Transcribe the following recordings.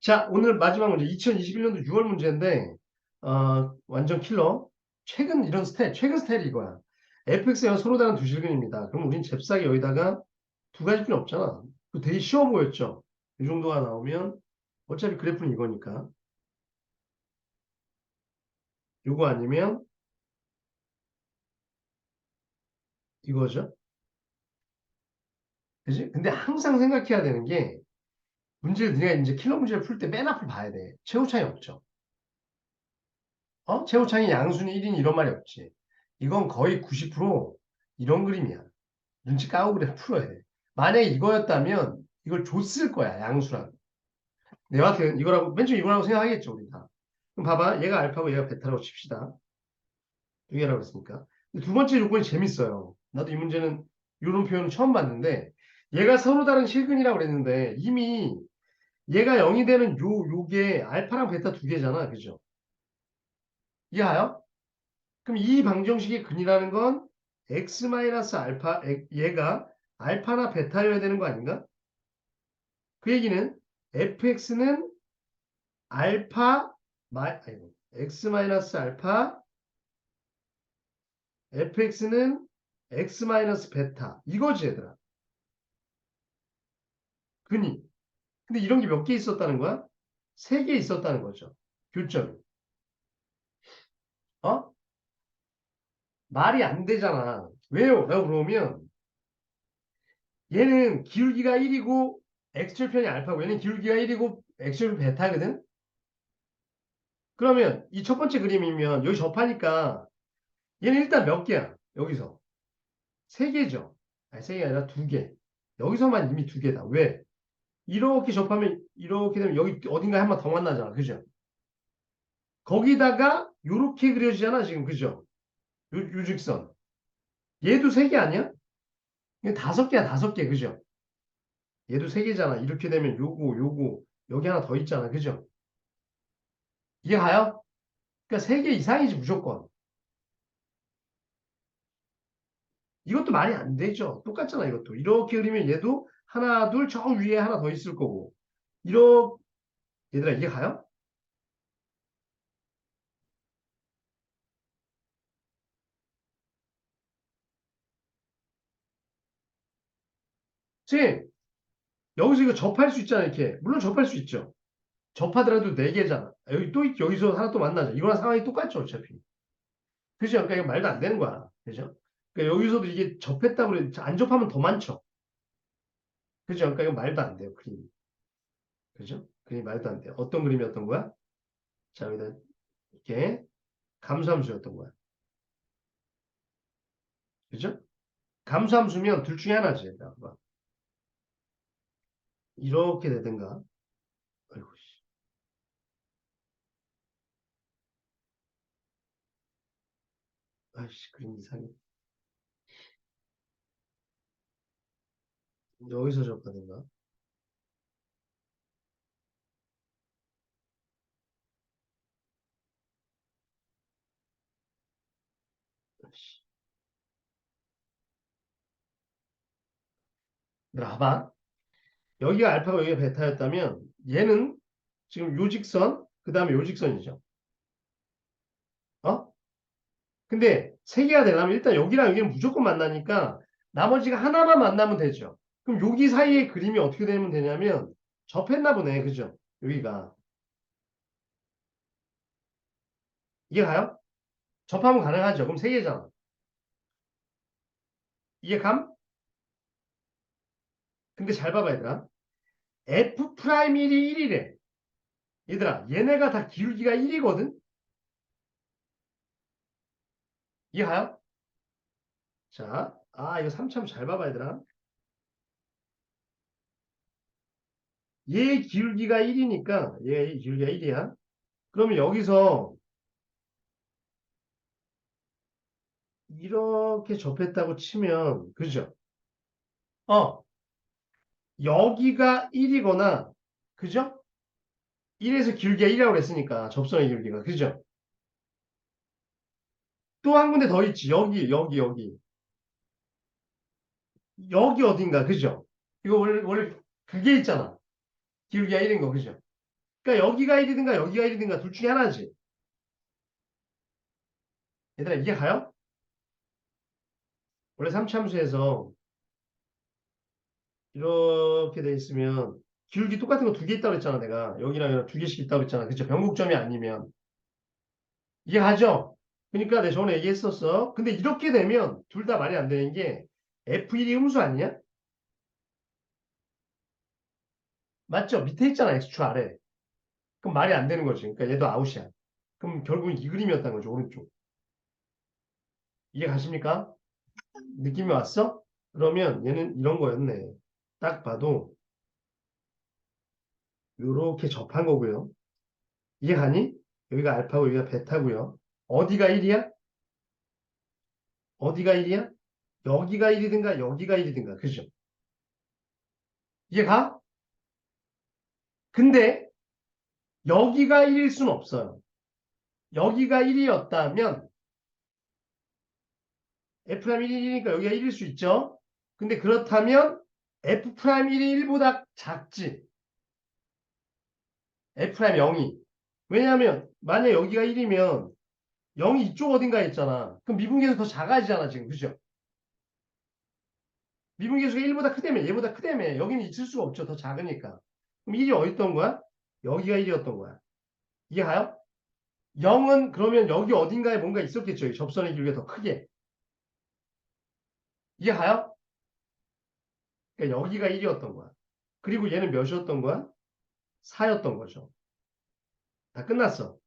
자, 오늘 마지막 문제. 2021년도 6월 문제인데, 완전 킬러. 최근 스타일이 이거야. fx가 서로 다른 두 실근입니다. 그럼 우린 잽싸게 여기다가 두 가지 필요 없잖아. 그 되게 쉬워 보였죠? 이 정도가 나오면, 어차피 그래프는 이거니까. 이거 아니면 이거죠. 그지? 근데 항상 생각해야 되는 게, 네가 이제 킬러 문제를 풀 때 맨 앞을 봐야 돼. 최후차이 없죠. 최후차이 양순이 1인 이런 말이 없지. 이건 거의 90% 이런 그림이야. 눈치 까고 그래 풀어야 돼. 만약에 이거였다면 이걸 줬을 거야, 양수랑. 내 같은 이거라고 맨 처음 이거라고 생각하겠죠, 우리 다. 그럼 봐봐, 얘가 알파고 얘가 베타라고 칩시다. 두 개라고 했으니까. 근데 두 번째 요건이 재밌어요. 나도 이 문제는 이런 표현을 처음 봤는데, 얘가 서로 다른 실근이라고 그랬는데 이미 얘가 0이 되는 요게 알파랑 베타 두 개잖아, 그죠? 이해해요? 그럼 이 방정식의 근이라는 건 x 마이너스 알파, 얘가 알파나 베타여야 되는 거 아닌가? 그 얘기는 fx는 아이고, x 마이너스 알파, fx는 x 마이너스 베타. 이거지, 얘들아. 근이. 근데 이런 게 몇 개 있었다는 거야? 세 개 있었다는 거죠. 교점이. 어? 말이 안 되잖아. 왜요? 라고 물어보면 얘는 기울기가 1이고 x절편이 알파고 얘는 기울기가 1이고 x절편 베타거든? 그러면 이 첫 번째 그림이면 여기 접하니까 얘는 일단 몇 개야? 여기서. 세 개죠. 아니, 세 개가 아니라 두 개. 여기서만 이미 두 개다. 왜? 이렇게 접하면 이렇게 되면 여기 어딘가에 한 번 더 만나잖아. 그죠? 거기다가 요렇게 그려지잖아. 지금 그죠? 요직선. 얘도 세 개 아니야? 이거 다섯 개야. 다섯 개. 그죠? 얘도 세 개잖아. 이렇게 되면 요거 여기 하나 더 있잖아. 그죠? 이해 가요? 그러니까 세 개 이상이지 무조건. 이것도 말이 안 되죠. 똑같잖아. 이것도. 이렇게 그리면 얘도 하나, 둘, 저 위에 하나 더 있을 거고. 이렇게 얘들아 이해 가요? 쌤, 여기서 이거 접할 수 있잖아, 이렇게. 물론 접할 수 있죠. 접하더라도 네 개잖아. 여기 또, 여기서 하나 또 만나자. 이거랑 상황이 똑같죠, 어차피. 그죠? 그러니까 이거 말도 안 되는 거야. 그죠? 그러니까 여기서도 이게 접했다고 그래. 안 접하면 더 많죠. 그죠? 그러니까 이거 말도 안 돼요, 그림이. 그죠? 그림이 말도 안 돼요. 어떤 그림이었던 거야? 자, 여기다, 이렇게. 감수함수였던 거야. 그죠? 감수함수면 둘 중에 하나지. 봐봐. 이렇게 되든가. 아이고, 씨. 아이씨, 그림 이상해. 여기서 접하든가. 아이씨. 봐봐. 여기가 알파고 여기가 베타였다면 얘는 지금 요직선, 그 다음에 요직선이죠. 어? 근데 세 개가 되려면 일단 여기랑 여기는 무조건 만나니까 나머지가 하나만 만나면 되죠. 그럼 여기 사이의 그림이 어떻게 되면 되냐면 접했나 보네. 그죠? 여기가. 이해 가요? 접하면 가능하죠. 그럼 세 개잖아. 이해 감? 근데 잘 봐봐, 얘들아. F 프라임 1이 1이래. 얘들아, 얘네가 다 기울기가 1이거든? 이해 가요? 자, 이거 3참 잘 봐봐, 얘들아. 얘 기울기가 1이니까, 얘 기울기가 1이야. 그러면 여기서 이렇게 접했다고 치면, 그죠? 어, 여기가 1이거나, 그죠? 1에서 기울기가 1이라고 그랬으니까, 접선의 기울기가, 그죠? 또 한 군데 더 있지. 여기. 여기 어딘가, 그죠? 이거 원래 그게 있잖아. 기울기가 1인 거, 그죠? 그러니까 여기가 1이든가 여기가 1이든가 둘 중에 하나지. 얘들아 이게 가요? 원래 삼차함수에서 이렇게 돼 있으면 기울기 똑같은 거 두 개 있다고 했잖아 내가. 여기랑 여기랑 두 개씩 있다고 했잖아. 그쵸? 변곡점이 아니면. 이게 가죠? 그러니까 내가 전에 얘기했었어. 근데 이렇게 되면 둘 다 말이 안 되는 게 F1이 음수 아니냐? 맞죠? 밑에 있잖아. X축 아래. 그럼 말이 안 되는 거지. 그러니까 얘도 아웃이야. 그럼 결국은 이 그림이었다는 거죠. 오른쪽. 이해 가십니까? 느낌이 왔어? 그러면 얘는 이런 거였네. 딱 봐도 이렇게 접한 거고요. 이해 가니? 여기가 알파고 여기가 베타고요. 어디가 1이야? 어디가 1이야? 여기가 1이든가 여기가 1이든가. 그죠? 이해 가? 근데 여기가 1일 수는 없어요. 여기가 1이었다면 F'1이니까 여기가 1일 수 있죠? 근데 그렇다면 F'1이 1보다 작지. F'0이. 왜냐하면 만약 여기가 1이면 0이 이쪽 어딘가에 있잖아. 그럼 미분계수 더 작아지잖아 지금. 그죠? 미분계수가 1보다 크다며 얘보다 크다며 여기는 있을 수가 없죠. 더 작으니까. 그럼 1이 어디 있던 거야? 여기가 1이었던 거야. 이해가요? 0은 그러면 여기 어딘가에 뭔가 있었겠죠. 이 접선의 길이가 더 크게. 이해가요? 그러니까 여기가 1이었던 거야. 그리고 얘는 몇이었던 거야? 4였던 거죠. 다 끝났어.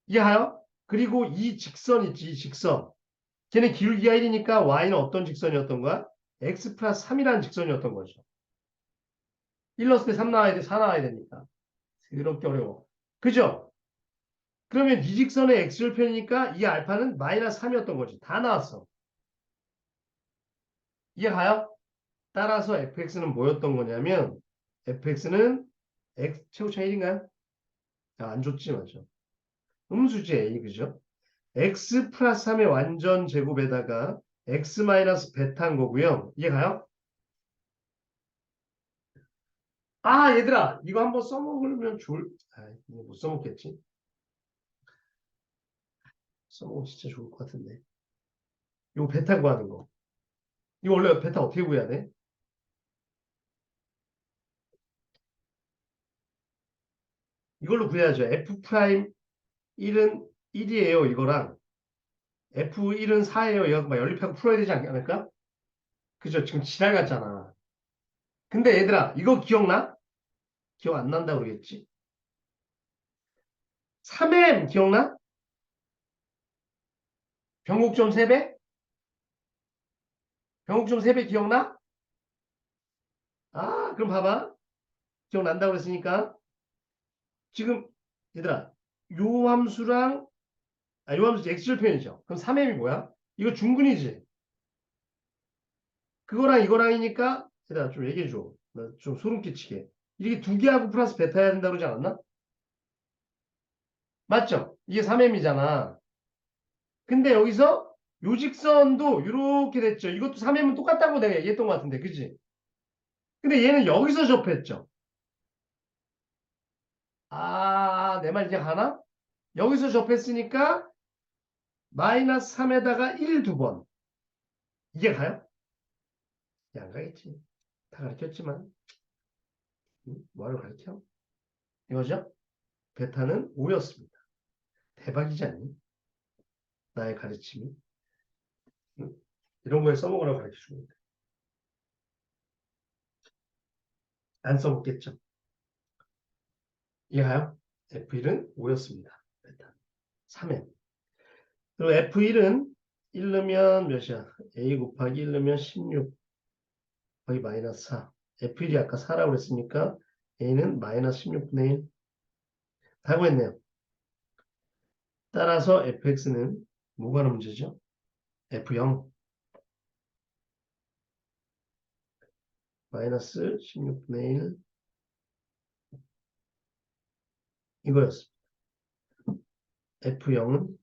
이해가요? 그리고 이 직선 있지, 이 직선. 걔는 기울기가 1이니까 y는 어떤 직선이었던 거야? x 플러스 3이라는 직선이었던 거죠. 1 넣었을 때 3 나와야 돼, 4 나와야 되니까. 그렇게 어려워. 그죠? 그러면 이 직선의 x절편이니까 이 알파는 마이너스 3이었던 거지. 다 나왔어. 이해가요? 따라서 fx는 뭐였던 거냐면 fx는 x 최고차 1인가요? 아, 안 좋지, 맞죠? 음수지 a, 그죠? x 플러스 3의 완전 제곱에다가 x 마이너스 베타인 거고요. 이해가요? 아, 얘들아, 이거 한번 써먹으면 이거 못 써먹겠지? 써먹으면 진짜 좋을 것 같은데. 이거 베타 구하는 거. 이거 원래 베타 어떻게 구해야 돼? 이걸로 구해야죠. F 프라임 1은 1이에요. 이거랑 F1은 4예요. 이거 막 연립하고 풀어야 되지 않을까? 그죠? 지금 지랄 같잖아. 근데 얘들아, 이거 기억나? 기억 안 난다고 그러겠지? 3M 기억나? 변곡점 3배? 변곡점 3배 기억나? 아, 그럼 봐봐. 기억난다고 그랬으니까. 지금, 얘들아, 요 함수랑, 요 함수 x절 표현이죠. 그럼 3M이 뭐야? 이거 중근이지? 그거랑 이거랑이니까, 얘들아, 좀 얘기해줘. 나 좀 소름 끼치게. 이게 두 개하고 플러스 베타 해야 된다고 그러지 않았나? 맞죠? 이게 3M이잖아. 근데 여기서 요 직선도 이렇게 됐죠. 이것도 3M은 똑같다고 내가 얘기했던 것 같은데, 그지? 근데 얘는 여기서 접했죠. 아, 내 말 이제 가나? 여기서 접했으니까 마이너스 3에다가 1 두 번. 이게 가요? 안 가겠지. 다 가르쳤지만. 뭐하러 가르쳐? 이거죠? 베타는 5였습니다. 대박이지 않니? 나의 가르침이. 응? 이런 거에 써먹으라고 가르쳐주는 거야. 안 써먹겠죠? 이해가요? F1은 5였습니다. 베타. 3에. 그리고 F1은 1 넣으면 몇이야? A 곱하기 1 넣으면 16 거의 마이너스 4. F1이 아까 4라고 그랬으니까 A는 마이너스 16분의 1. 다 구했네요. 따라서 fx는 뭐가 하는 문제죠? f0 마이너스 16분의 1 이거였습니다. f0은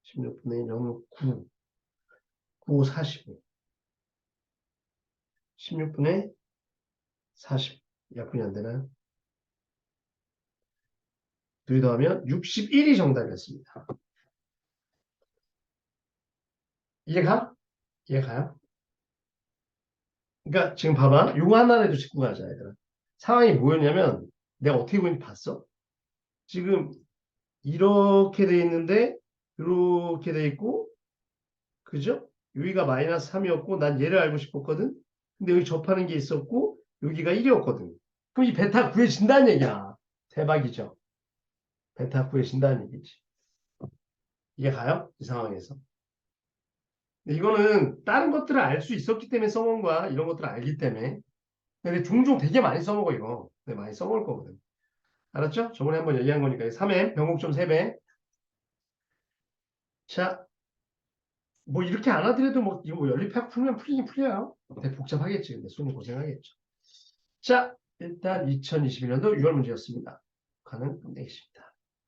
16분의 1 0은 9 9, 45 16분의 40 약분이 안 되나요? 둘이 더하면 61이 정답이었습니다. 이해가? 이해가요? 그러니까 지금 봐봐. 요거 하나라도 짚고 가자, 얘들아. 상황이 뭐였냐면 내가 어떻게 보는지 봤어? 지금 이렇게 돼 있는데 이렇게 돼 있고 그죠? 여기가 마이너스 3이었고 난 얘를 알고 싶었거든. 근데 여기 접하는 게 있었고 여기가 1이었거든. 그럼 이 베타 구해진다는 얘기야. 대박이죠. 베타 구해진다는 얘기지. 이게 가요? 이 상황에서. 근데 이거는 다른 것들을 알 수 있었기 때문에 써먹은 거야. 이런 것들을 알기 때문에. 근데 종종 되게 많이 써먹어 이거. 네, 많이 써먹을 거거든. 알았죠? 저번에 한번 얘기한 거니까 3M 변곡점 3배. 자, 뭐 이렇게 안 하더라도 뭐 이거 뭐 연립학 풀면 풀리긴 풀려요. 되게 복잡하겠지. 근데 손이 고생하겠죠. 자, 일단 2021년도 6월 문제였습니다. 가는 끝내겠습니다.